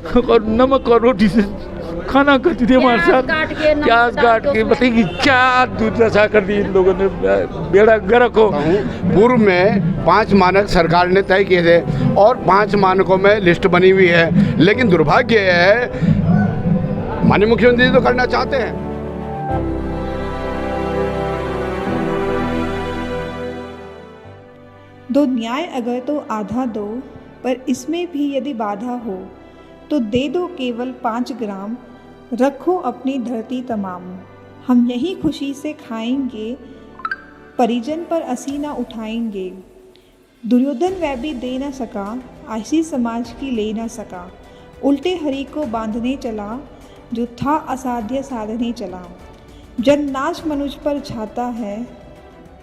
और नमक और रोटी से खाना करती थी हमारे साथ, प्याज काट के। बताइए क्या दुर्दशा कर दी इन लोगों ने, बेड़ा गर्क हो। पूर्व में 5 मानक सरकार ने तय किए थे और 5 मानकों में लिस्ट बनी हुई है, लेकिन दुर्भाग्य है माननीय मुख्यमंत्री तो करना चाहते हैं। दो न्याय अगर तो आधा दो, पर इसमें भी यदि बाधा हो तो दे दो केवल 5 ग्राम, रखो अपनी धरती तमाम। हम यही खुशी से खाएंगे, परिजन पर असी ना उठाएंगे। दुर्योधन वह भी दे न सका, आशी समाज की ले न सका। उल्टे हरि को बांधने चला, जो था असाध्य साधने चला। जन नाच मनुज पर छाता है,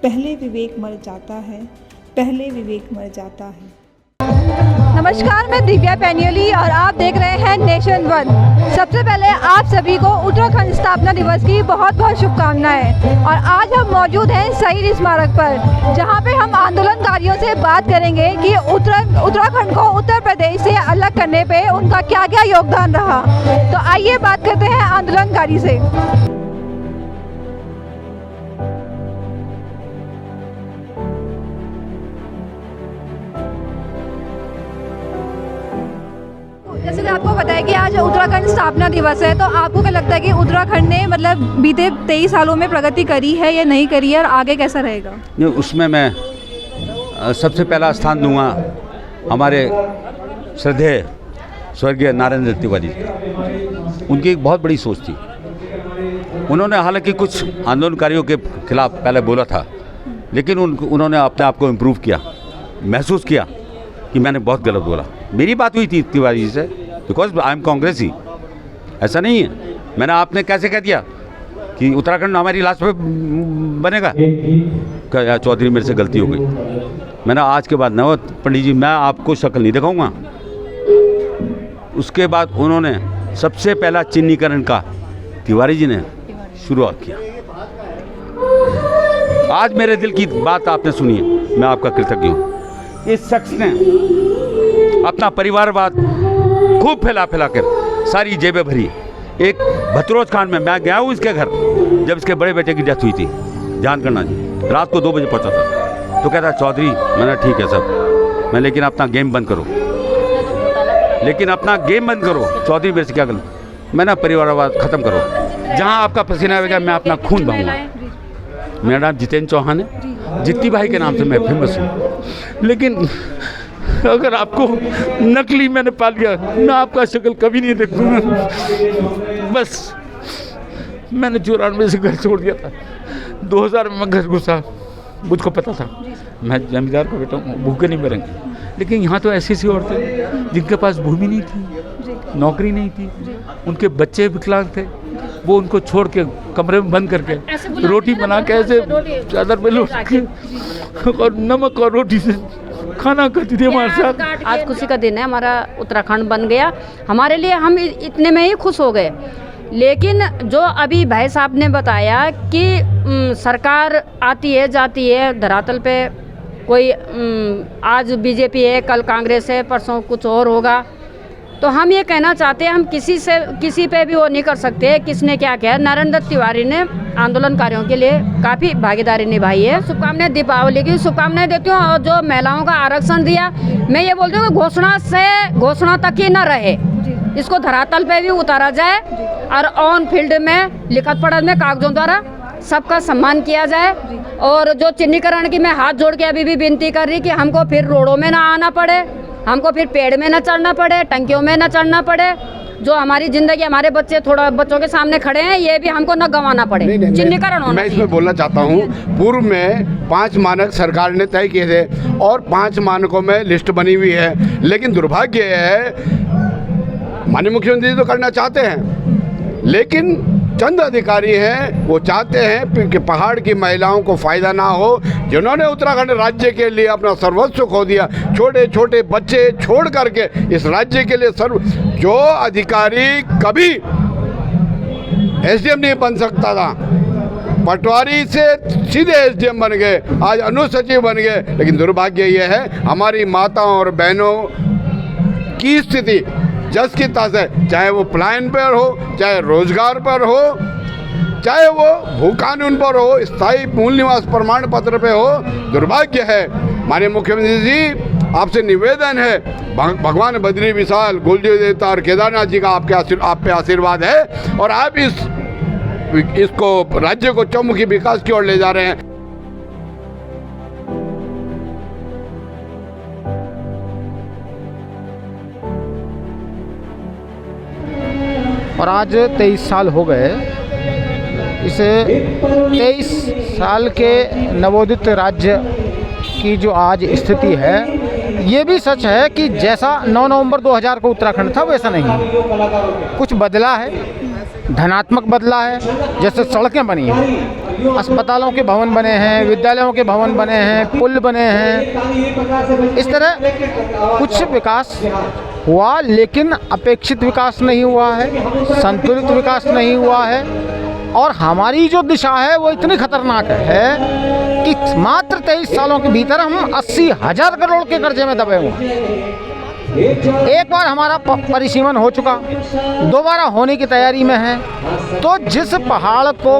पहले विवेक मर जाता है, पहले विवेक मर जाता है। नमस्कार, मैं दिव्या पैनियोली और आप देख रहे हैं नेशन वन। सबसे पहले आप सभी को उत्तराखंड स्थापना दिवस की बहुत बहुत शुभकामनाएं। और आज हम मौजूद हैं शहीद स्मारक पर, जहां पे हम आंदोलनकारियों से बात करेंगे कि उत्तराखंड को उत्तर प्रदेश से अलग करने पे उनका क्या क्या योगदान रहा। तो आइए बात करते हैं आंदोलनकारी से। जैसे कि आपको पता है कि आज उत्तराखंड स्थापना दिवस है, तो आपको क्या लगता है कि उत्तराखंड ने मतलब बीते 23 सालों में प्रगति करी है या नहीं करी है, और आगे कैसा रहेगा? उसमें मैं सबसे पहला स्थान दूंगा हमारे श्रद्धेय स्वर्गीय नारायण तिवारी जी। उनकी एक बहुत बड़ी सोच थी। उन्होंने हालांकि कुछ आंदोलनकारियों के खिलाफ पहले बोला था, लेकिन उन्होंने अपने आप को इम्प्रूव किया, महसूस किया कि मैंने बहुत गलत बोला। मेरी बात हुई थी तिवारी जी से, बिकॉज आई एम कांग्रेसी। ऐसा नहीं है मैंने आपने कैसे कह दिया कि उत्तराखंड हमारी लास्ट पे बनेगा, क्या चौधरी मेरे से गलती हो गई। मैंने आज के बाद न पंडित जी मैं आपको शक्ल नहीं दिखाऊंगा। उसके बाद उन्होंने सबसे पहला चिन्हीकरण का तिवारी जी ने शुरुआत किया। आज मेरे दिल की बात आपने सुनी है, मैं आपका कृतज्ञ हूँ। इस शख्स ने अपना परिवारवाद खूब फैला कर सारी जेबें भरी। एक भतरोज खान में मैं गया हूँ इसके घर, जब इसके बड़े बेटे की डेथ हुई थी, ध्यान करना जी, रात को 2 बजे पहुँचा था। तो कहता चौधरी, मैंने ठीक है सब, मैं लेकिन अपना गेम बंद करो, लेकिन अपना गेम बंद करो। चौधरी मेरे से क्या गलत, मैंने परिवारवाद ख़त्म करो। जहाँ आपका पसीना आएगा मैं अपना खून बहूँगा। मेरा नाम जितेंद्र चौहान है, जित्ती भाई के नाम से मैं फेमस हूँ। लेकिन अगर आपको नकली मैंने पा लिया, मैं आपका शक्ल कभी नहीं देखूँगा। बस मैंने 94 से घर छोड़ दिया था, 2000 में मैं घर घुसा। मुझको पता था मैं जमींदार का बेटा हूँ, भूखे नहीं मरेंगे। लेकिन यहाँ तो ऐसी औरतें जिनके पास भूमि नहीं थी, नौकरी नहीं थी, उनके बच्चे विकलांग थे, वो उनको छोड़ के कमरे में बंद करके रोटी बना के ऐसे चादर में लौट के और नमक और रोटी से खाना करती थी हमारे साथ। आज खुशी का दिन है, हमारा उत्तराखंड बन गया। हमारे लिए हम इतने में ही खुश हो गए। लेकिन जो अभी भाई साहब ने बताया कि सरकार आती है जाती है, धरातल पे कोई आज बीजेपी है, कल कांग्रेस है, परसों कुछ और होगा, तो हम ये कहना चाहते हैं हम किसी पे भी वो नहीं कर सकते किसने क्या किया। नारायण दत्त तिवारी ने आंदोलनकारियों के लिए काफ़ी भागीदारी निभाई है। शुभकामनाएं, दीपावली की शुभकामनाएं देती हूँ। और जो महिलाओं का आरक्षण दिया, मैं ये बोलती हूँ कि घोषणा तक ही न रहे, इसको धरातल पे भी उतारा जाए और ऑन फील्ड में लिखत पढ़त में कागजों द्वारा सबका सम्मान किया जाए। और जो चिन्हीकरण की मैं हाथ जोड़ के अभी भी विनती कर रही कि हमको फिर रोडों में ना आना पड़े, हमको फिर पेड़ में न चढ़ना पड़े, टंकियों में न चढ़ना पड़े। जो हमारी जिंदगी, हमारे बच्चे थोड़ा बच्चों के सामने खड़े हैं, ये भी हमको न गंवाना पड़े। चिन्हीकरण होना। मैं इसमें बोलना चाहता हूँ, पूर्व में 5 मानक सरकार ने तय किए थे और 5 मानकों में लिस्ट बनी हुई है, लेकिन दुर्भाग्य है माननीय मुख्यमंत्री तो करना चाहते हैं, लेकिन चंद अधिकारी हैं वो चाहते हैं कि पहाड़ की महिलाओं को फ़ायदा ना हो। जिन्होंने उत्तराखंड राज्य के लिए अपना सर्वस्व खो दिया, छोटे छोटे बच्चे छोड़ करके इस राज्य के लिए जो अधिकारी कभी एसडीएम नहीं बन सकता था, पटवारी से सीधे एसडीएम बन गए, आज अनुसचिव बन गए। लेकिन दुर्भाग्य ये है हमारी माताओं और बहनों की स्थिति जस की तस है, चाहे वो पलायन पर हो, चाहे रोजगार पर हो, चाहे वो भू कानून पर हो, स्थायी मूल निवास प्रमाण पत्र पे हो। दुर्भाग्य है माननीय मुख्यमंत्री जी, आपसे निवेदन है, भगवान बद्री विशाल, कुलदेव देवता और केदारनाथ जी का आप पे आशीर्वाद है और आप इसको राज्य को चौमुखी विकास की ओर ले जा रहे हैं। और आज 23 साल हो गए इस 23 साल के नवोदित राज्य की जो आज स्थिति है, ये भी सच है कि जैसा 9 नवंबर 2000 को उत्तराखंड था वैसा नहीं, कुछ बदला है, धनात्मक बदला है। जैसे सड़कें बनी हैं, अस्पतालों के भवन बने हैं, विद्यालयों के भवन बने हैं, पुल बने हैं, इस तरह कुछ विकास हुआ, लेकिन अपेक्षित विकास नहीं हुआ है, संतुलित विकास नहीं हुआ है। और हमारी जो दिशा है वो इतनी खतरनाक है कि मात्र 23 सालों के भीतर हम 80,000 करोड़ के कर्जे में दबे हुए हैं। एक बार हमारा परिसीमन हो चुका, दोबारा होने की तैयारी में है। तो जिस पहाड़ को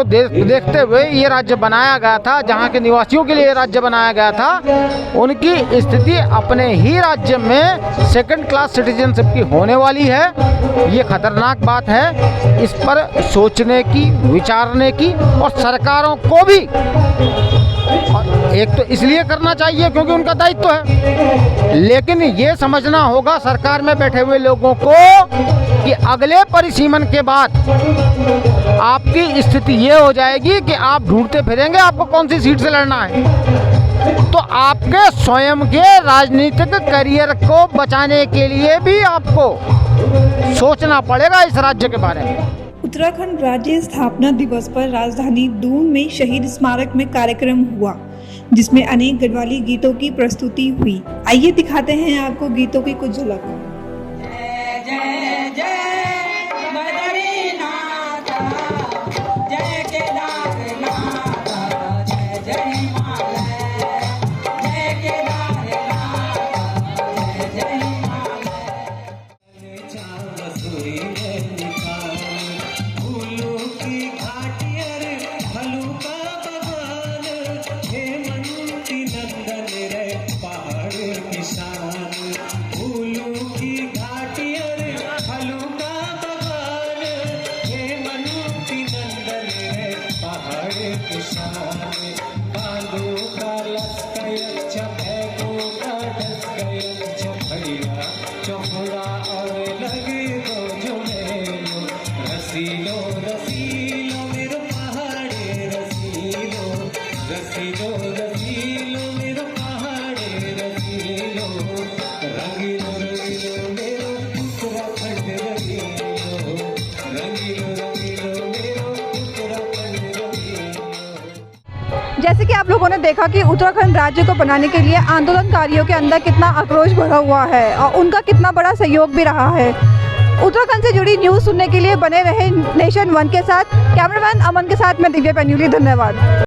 देखते हुए ये राज्य बनाया गया था, जहाँ के निवासियों के लिए राज्य बनाया गया था, उनकी स्थिति अपने ही राज्य में सेकंड क्लास सिटीजनशिप की होने वाली है। ये खतरनाक बात है, इस पर सोचने की, विचारने की और सरकारों को भी एक तो इसलिए करना चाहिए क्योंकि उनका दायित्व है, लेकिन ये समझना होगा सरकार में बैठे हुए लोगों को कि अगले परिसीमन के बाद आपकी स्थिति ये हो जाएगी कि आप ढूंढते फिरेंगे आपको कौन सी सीट से लड़ना है। तो आपके स्वयं के राजनीतिक करियर को बचाने के लिए भी आपको सोचना पड़ेगा इस राज्य के बारे में। उत्तराखंड राज्य स्थापना दिवस पर राजधानी दून में शहीद स्मारक में कार्यक्रम हुआ, जिसमें अनेक गढ़वाली गीतों की प्रस्तुति हुई। आइए दिखाते हैं आपको गीतों की कुछ झलक। जैसे कि आप लोगों ने देखा कि उत्तराखंड राज्य को बनाने के लिए आंदोलनकारियों के अंदर कितना आक्रोश भरा हुआ है और उनका कितना बड़ा सहयोग भी रहा है। उत्तराखंड से जुड़ी न्यूज़ सुनने के लिए बने रहे नेशन वन के साथ। कैमरामैन अमन के साथ मैं दिव्या पैन्यूली, धन्यवाद।